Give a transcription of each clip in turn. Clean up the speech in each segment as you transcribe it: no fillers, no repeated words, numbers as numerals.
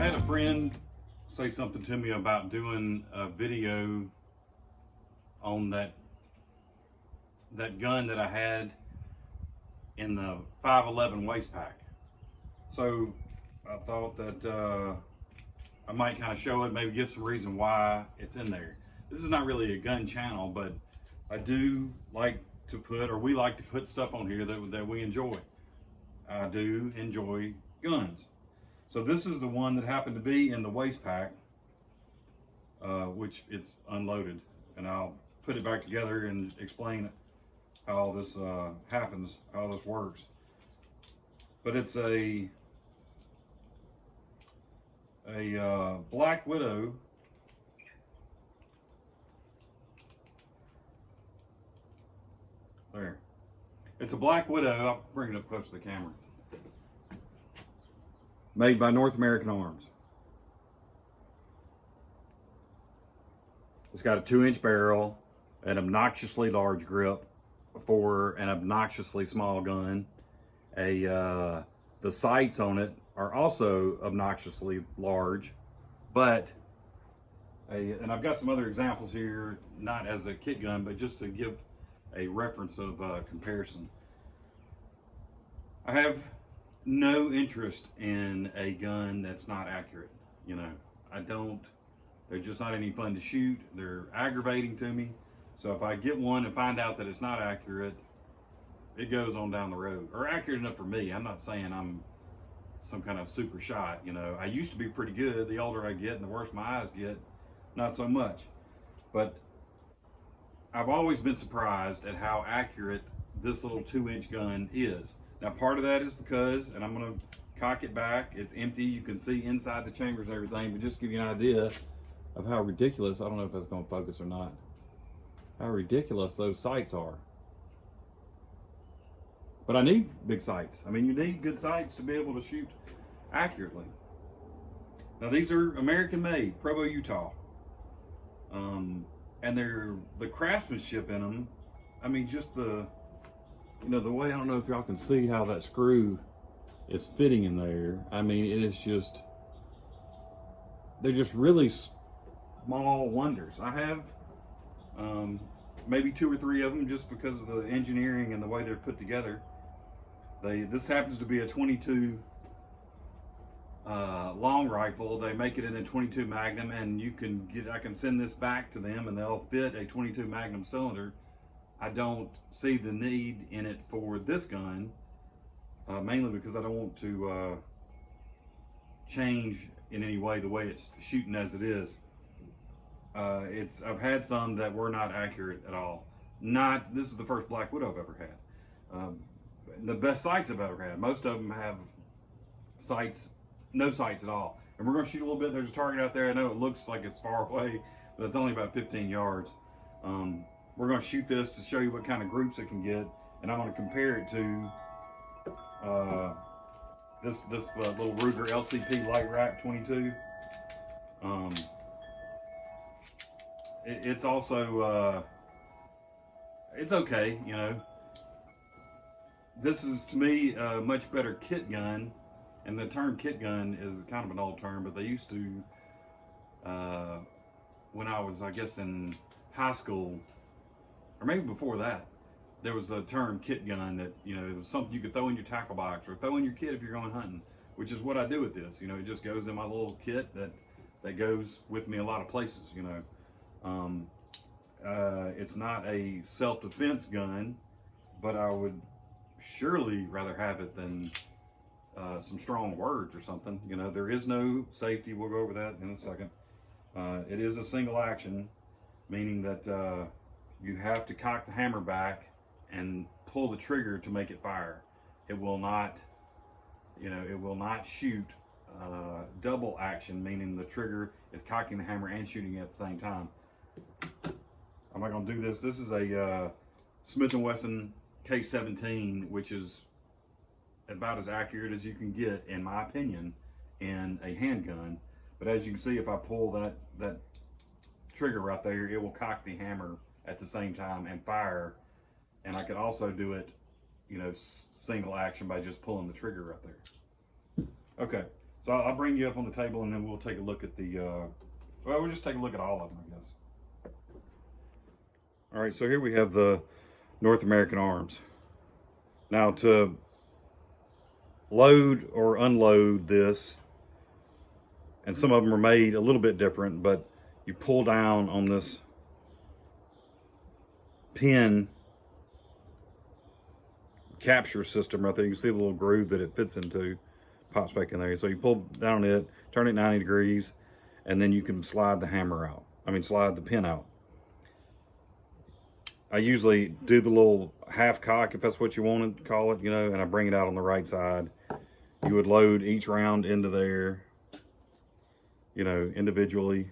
I had a friend say something to me about doing a video on that gun that I had in the 511 waist pack. So I thought that I might kind of show it, maybe give some reason why it's in there. This is not really a gun channel, but I do like to put, or we like to put stuff on here that we enjoy. I do enjoy guns. So this is the one that happened to be in the waist pack, which it's unloaded, and I'll put it back together and explain how this happens, how this works. But it's a Black Widow. There. It's a Black Widow. I'll bring it up close to the camera. Made by North American Arms. It's got a 2-inch barrel, an obnoxiously large grip for an obnoxiously small gun. The sights on it are also obnoxiously large, but and I've got some other examples here, not as a kit gun, but just to give a reference of comparison. I have no interest in a gun that's not accurate. You know, I don't. They're just not any fun to shoot. They're aggravating to me. So if I get one and find out that it's not accurate, it goes on down the road. Or accurate enough for me. I'm not saying I'm some kind of super shot. You know, I used to be pretty good. The older I get and the worse my eyes get, not so much. But I've always been surprised at how accurate this little 2-inch gun is. Now, part of that is because, and I'm going to cock it back, it's empty. You can see inside the chambers and everything, but just to give you an idea of how ridiculous, I don't know if that's going to focus or not, how ridiculous those sights are. But I need big sights. I mean, you need good sights to be able to shoot accurately. Now, these are American made, Provo, Utah. And the craftsmanship in them, I mean, just the, you know, the way, I don't know if y'all can see how that screw is fitting in there. I mean, it is just, they're just really small wonders. I have maybe 2 or 3 of them just because of the engineering and the way they're put together. This happens to be a 22 long rifle. They make it in a 22 Magnum, and I can send this back to them and they'll fit a 22 Magnum cylinder. I don't see the need in it for this gun, mainly because I don't want to change in any way the way it's shooting as it is. I've had some that were not accurate at all. This is the first Black Widow I've ever had. The best sights I've ever had. Most of them have sights, no sights at all. And we're going to shoot a little bit. There's a target out there. I know it looks like it's far away, but it's only about 15 yards. We're going to shoot this to show you what kind of groups it can get, and I'm going to compare it to this little Ruger LCP Light Rack 22. It's also it's okay, you know. This is, to me, a much better kit gun, and the term kit gun is kind of an old term, but they used to, when I was, I guess, in high school, or maybe before that, there was a term kit gun that, you know, it was something you could throw in your tackle box or throw in your kit if you're going hunting, which is what I do with this. You know, it just goes in my little kit that goes with me a lot of places, you know. It's not a self-defense gun, but I would surely rather have it than some strong words or something. You know, there is no safety. We'll go over that in a second. It is a single action, meaning that you have to cock the hammer back and pull the trigger to make it fire. It will not, you know, it will not shoot double action, meaning the trigger is cocking the hammer and shooting at the same time. I'm not going to do this. This is a Smith & Wesson K17, which is about as accurate as you can get, in my opinion, in a handgun. But as you can see, if I pull that trigger right there, it will cock the hammer at the same time and fire. And I could also do it, you know, single action by just pulling the trigger right there. Okay, So I'll bring you up on the table and then we'll take a look at the, well, we'll just take a look at all of them, I guess. All right, so here we have the North American arms. Now to load or unload this, and some of them are made a little bit different, but you pull down on this pin capture system right there. You can see the little groove that it fits into, pops back in there. So you pull down it, turn it 90 degrees, and then you can slide the hammer out. I mean, slide the pin out. I usually do the little half cock, if that's what you want to call it, you know, and I bring it out on the right side. You would load each round into there, you know, individually.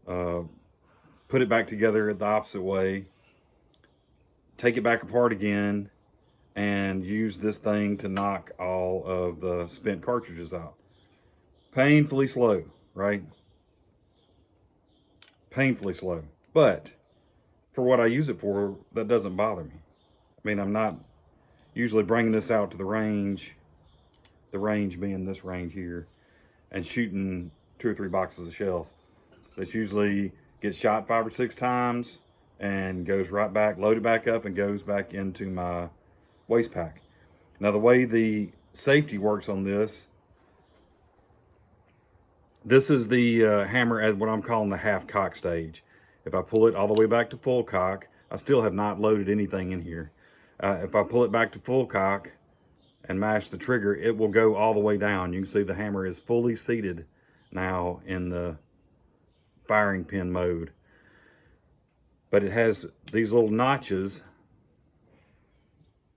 Put it back together the opposite way. Take it back apart again and use this thing to knock all of the spent cartridges out. Painfully slow, right? Painfully slow. But for what I use it for, that doesn't bother me. I mean, I'm not usually bringing this out to the range being this range here, and shooting 2 or 3 boxes of shells. This usually gets shot 5 or 6 times and goes right back, loaded back up, and goes back into my waist pack. Now the way the safety works on this is the hammer at what I'm calling the half cock stage. If I pull it all the way back to full cock, I still have not loaded anything in here. If I pull it back to full cock and mash the trigger, it will go all the way down. You can see the hammer is fully seated now in the firing pin mode. But it has these little notches.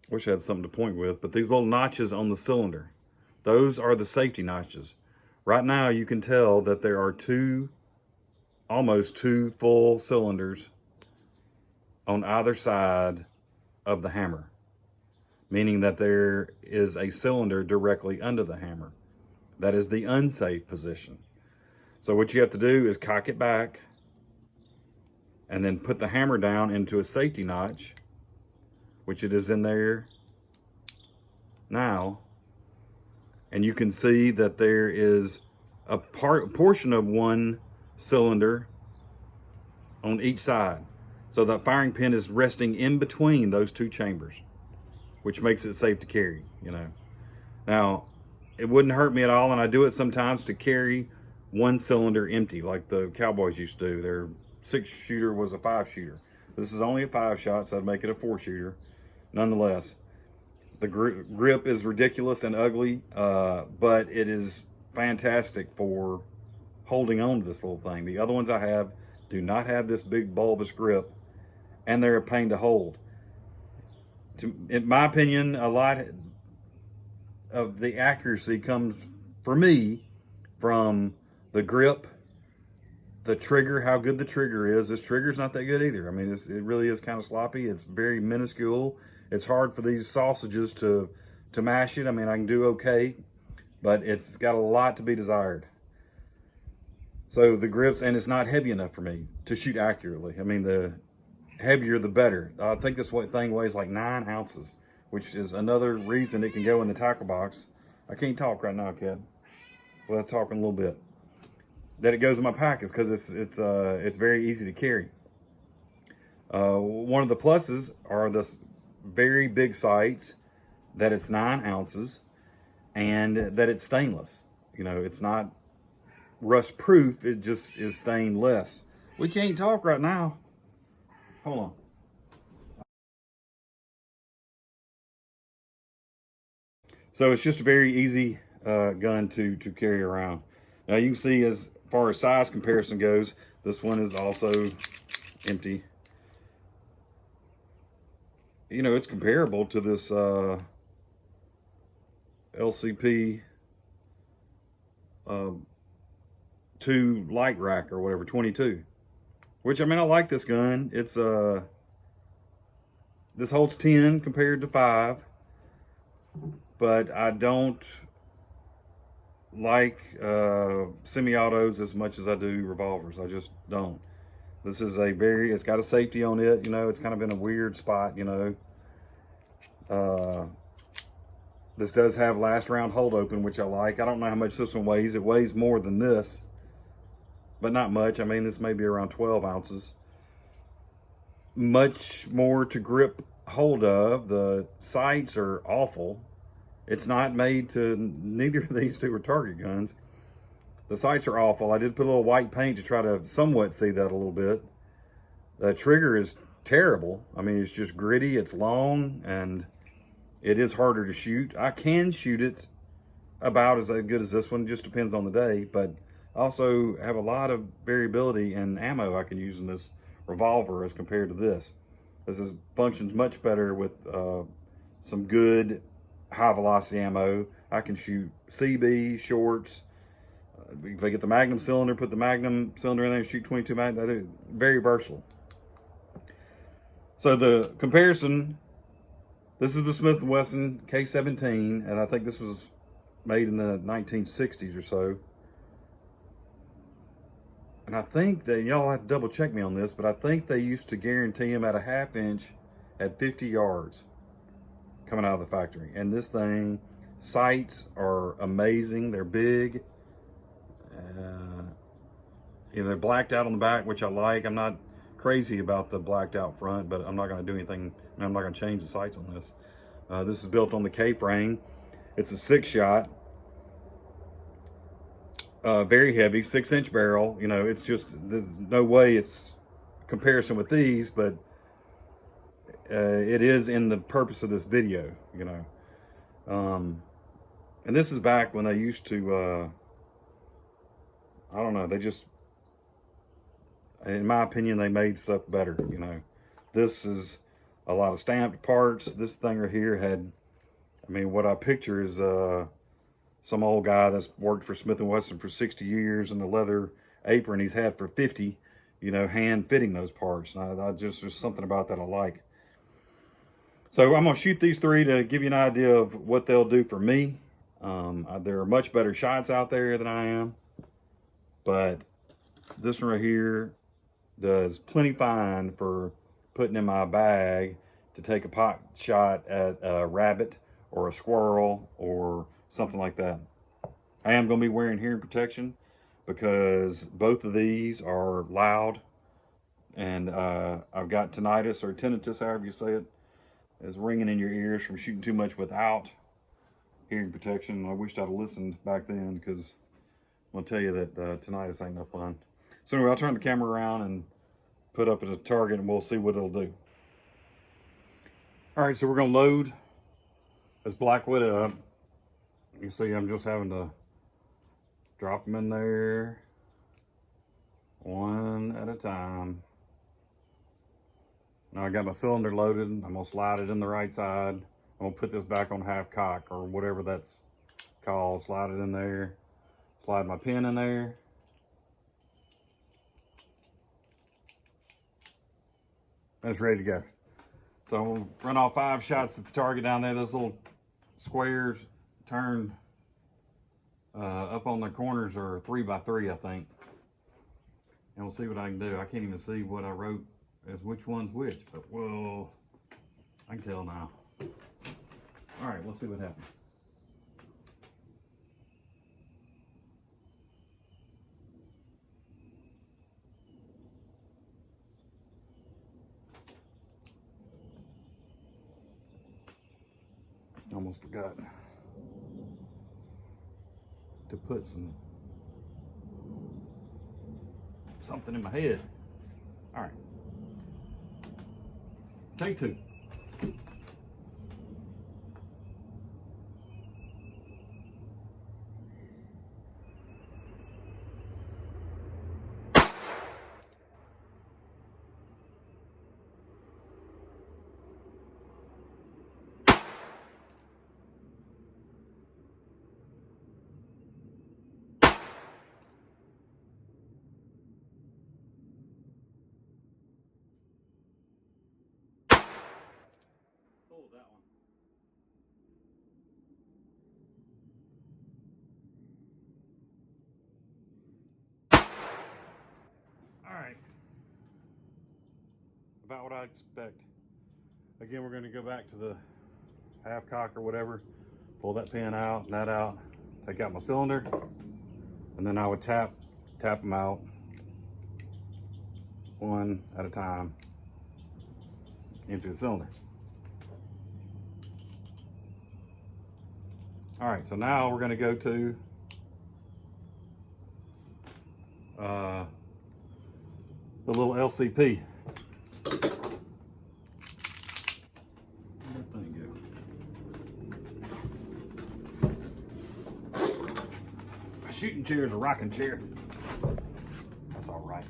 Wish I had something to point with, but these little notches on the cylinder, those are the safety notches. Right now you can tell that there are almost two full cylinders on either side of the hammer, meaning that there is a cylinder directly under the hammer. That is the unsafe position. So what you have to do is cock it back and then put the hammer down into a safety notch, which it is in there now. And you can see that there is a portion of one cylinder on each side. So that firing pin is resting in between those two chambers, which makes it safe to carry, you know. Now, it wouldn't hurt me at all, and I do it sometimes to carry one cylinder empty, like the cowboys used to do. Their 6-shooter was a 5-shooter. This is only a 5-shot, so I'd make it a 4-shooter. Nonetheless, the grip is ridiculous and ugly, but it is fantastic for holding on to this little thing. The other ones I have do not have this big bulbous grip, and they're a pain to hold. In my opinion, a lot of the accuracy comes, for me, from the grip, the trigger, how good the trigger is. This trigger's not that good either. I mean, it really is kind of sloppy. It's very minuscule. It's hard for these sausages to mash it. I mean, I can do okay, but it's got a lot to be desired. So the grips, and it's not heavy enough for me to shoot accurately. I mean, the heavier the better. I think this thing weighs like 9 ounces, which is another reason it can go in the tackle box. I can't talk right now, kid. Well, I'll talk in a little bit. That it goes in my pack is because it's very easy to carry. One of the pluses are the very big sights, that it's 9 ounces, and that it's stainless. You know, it's not rust proof, it just is stainless. We can't talk right now. Hold on. So it's just a very easy gun to carry around. Now you can see, as far as size comparison goes, this one is also empty. You know, it's comparable to this LCP 2 light rack or whatever, 22. Which, I mean, I like this gun. It's this holds 10 compared to 5, but I don't like semi-autos as much as I do revolvers. I just don't. This is it's got a safety on it, you know. It's kind of in a weird spot, you know. This does have last round hold open, which I like. I don't know how much this one weighs. It weighs more than this, but not much. I mean, this may be around 12 ounces. Much more to grip hold of. The sights are awful. It's not made to, neither of these two are target guns. The sights are awful. I did put a little white paint to try to somewhat see that a little bit. The trigger is terrible. I mean, it's just gritty, it's long, and it is harder to shoot. I can shoot it about as good as this one, just depends on the day, but I also have a lot of variability in ammo I can use in this revolver as compared to this. Functions much better with some good high velocity ammo. I can shoot CB, shorts. If I get the Magnum cylinder, put the Magnum cylinder in there and shoot 22 Magnum. They're very versatile. So the comparison, this is the Smith & Wesson K17, and I think this was made in the 1960s or so. And I think that, y'all have to double check me on this, but I think they used to guarantee them at a 1/2 inch at 50 yards coming out of the factory. And this thing, sights are amazing. They're big. They're blacked out on the back, which I like. I'm not crazy about the blacked out front, but I'm not going to do anything. I'm not going to change the sights on this. This is built on the K-frame. It's a 6-shot. Very heavy, 6-inch barrel. You know, it's just, there's no way it's comparison with these, but it is in the purpose of this video, you know. And this is back when they used to, I don't know, they just, in my opinion, they made stuff better, you know. This is a lot of stamped parts. This thing right here had, I mean, what I picture is some old guy that's worked for Smith & Wesson for 60 years in a leather apron he's had for 50, you know, hand fitting those parts. And I just, there's something about that I like. So I'm gonna shoot these three to give you an idea of what they'll do for me. There are much better shots out there than I am, but this one right here does plenty fine for putting in my bag to take a pot shot at a rabbit or a squirrel or something like that. I am going to be wearing hearing protection because both of these are loud, and I've got tinnitus or tinnitus, however you say it, is ringing in your ears from shooting too much without hearing protection. I wished I'd have listened back then, because I'm going to tell you that tinnitus ain't no fun. So anyway, I'll turn the camera around and put up as a target, and we'll see what it'll do. All right, so we're going to load this Black Widow up. You see, I'm just having to drop them in there one at a time. Now I got my cylinder loaded. I'm going to slide it in the right side. I'm going to put this back on half cock, or whatever that's called. Slide it in there. Slide my pin in there. That's ready to go. So we'll run off 5 shots at the target down there. Those little squares turn up on the corners are 3x3, I think. And we'll see what I can do. I can't even see what I wrote as which one's which, but well, I can tell now. All right, let's see what happens. Almost forgot to put something in my head. All right, take 2. That one. All right. About what I expect. Again, we're going to go back to the half cock or whatever. pull that pin out and that out, take out my cylinder, and then I would tap them out one at a time, empty the cylinder. All right, so now we're going to go to the little LCP. Where'd that thing go? My shooting chair is a rocking chair. That's all right.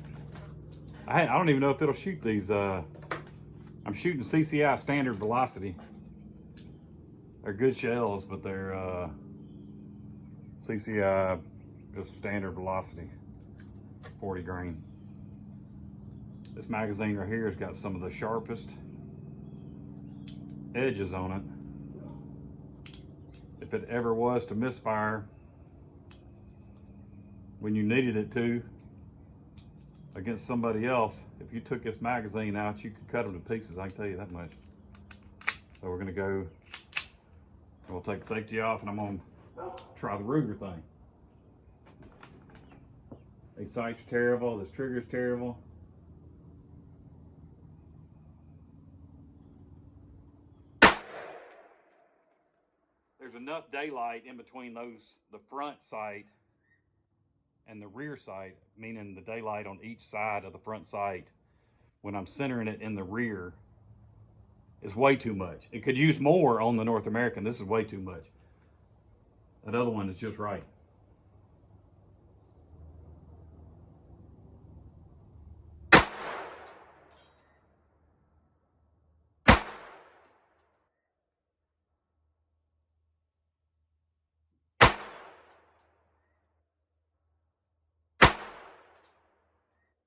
I don't even know if it'll shoot these. I'm shooting CCI standard velocity. They're good shells, but they're CCI just standard velocity, 40 grain. This magazine right here has got some of the sharpest edges on it. If it ever was to misfire when you needed it to against somebody else, if you took this magazine out, you could cut them to pieces, I can tell you that much. So we're gonna go, we'll take the safety off, and I'm gonna try the Ruger thing. These sights are terrible, this trigger's terrible. There's enough daylight in between the front sight and the rear sight, meaning the daylight on each side of the front sight, when I'm centering it in the rear, is way too much. It could use more on the North American. This is way too much. That other one is just right.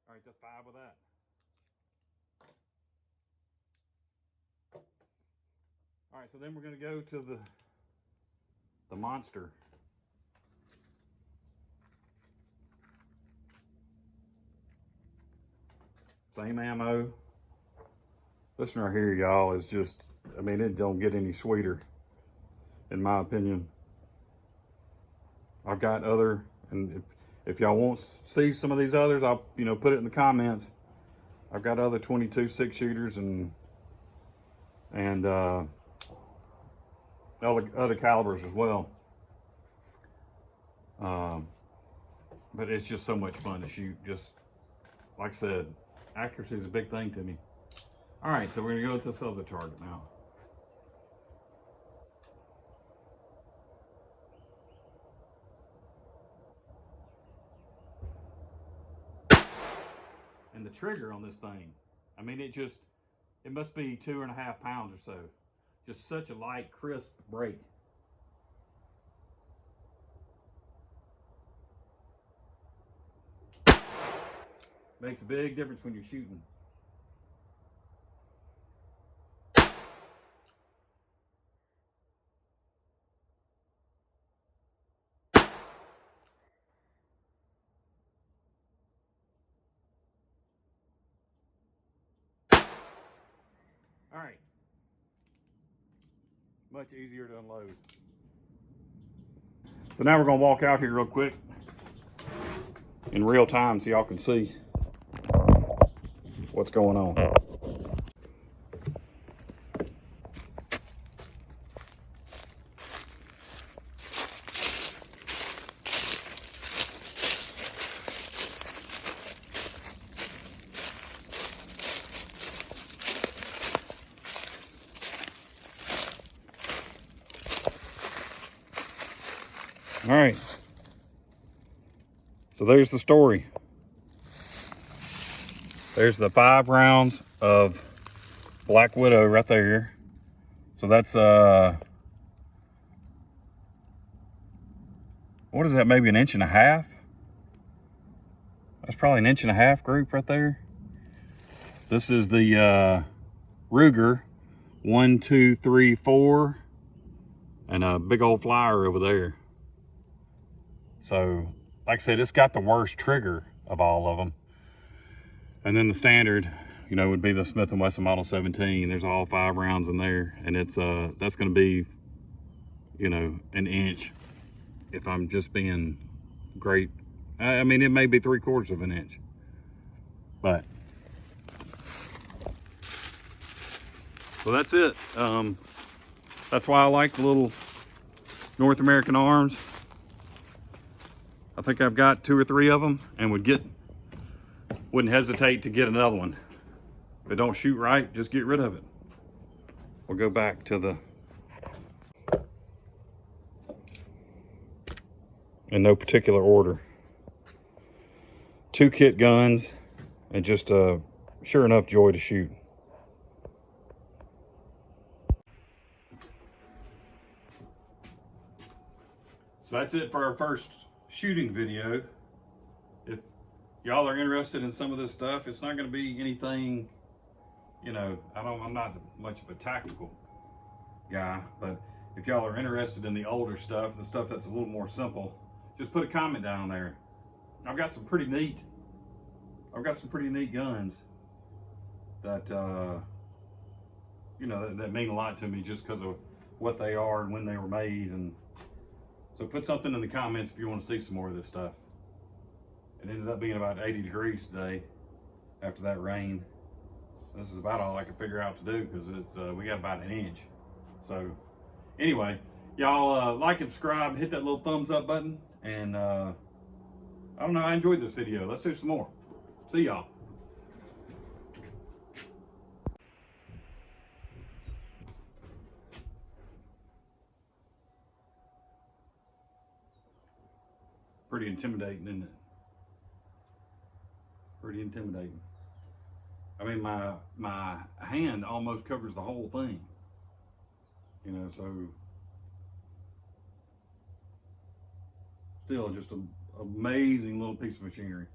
All right, that's 5 with that. All right, so then we're going to go to the monster. Same ammo. This one right here, y'all, is just, I mean, it don't get any sweeter, in my opinion. I've got other, and if y'all want to see some of these others, I'll, put it in the comments. I've got other 22 6-shooters and other calibers as well. But it's just so much fun to shoot. Just like I said, accuracy is a big thing to me. All right, so we're gonna go to this other target now. And the trigger on this thing, I mean, it must be 2.5 pounds or so. Just such a light, crisp break. Makes a big difference when you're shooting. All right. Much easier to unload. So now we're gonna walk out here real quick in real time so y'all can see what's going on. All right, so there's the story. There's the 5 rounds of Black Widow right there. So that's what is that, maybe 1.5 inches? That's probably 1.5 inches group right there. This is the Ruger 1, 2, 3, 4, and a big old flyer over there. So, like I said, it's got the worst trigger of all of them. And then the standard, would be the Smith & Wesson Model 17. There's all 5 rounds in there, and it's that's going to be, you know, an inch if I'm just being great. I mean, it may be 3/4 of an inch, but so that's it. That's why I like the little North American arms. I think I've got 2 or 3 of them, and wouldn't hesitate to get another one. If it don't shoot right, just get rid of it. We'll go back to the, in no particular order, 2 Kitguns, and just a sure enough joy to shoot. So that's it for our first shooting video. If y'all are interested in some of this stuff, it's not going to be anything, you know, I'm not much of a tactical guy, but if y'all are interested in the older stuff, the stuff that's a little more simple, just put a comment down there. I've got some pretty neat guns that you know, that mean a lot to me just because of what they are and when they were made. And so put something in the comments if you want to see some more of this stuff. It ended up being about 80 degrees today after that rain. This is about all I could figure out to do because it's we got about an inch. So anyway, y'all like and subscribe, hit that little thumbs up button, and I don't know, I enjoyed this video. Let's do some more. See y'all. Pretty intimidating, isn't it? Pretty intimidating. I mean, my hand almost covers the whole thing. You know, so still just an amazing little piece of machinery.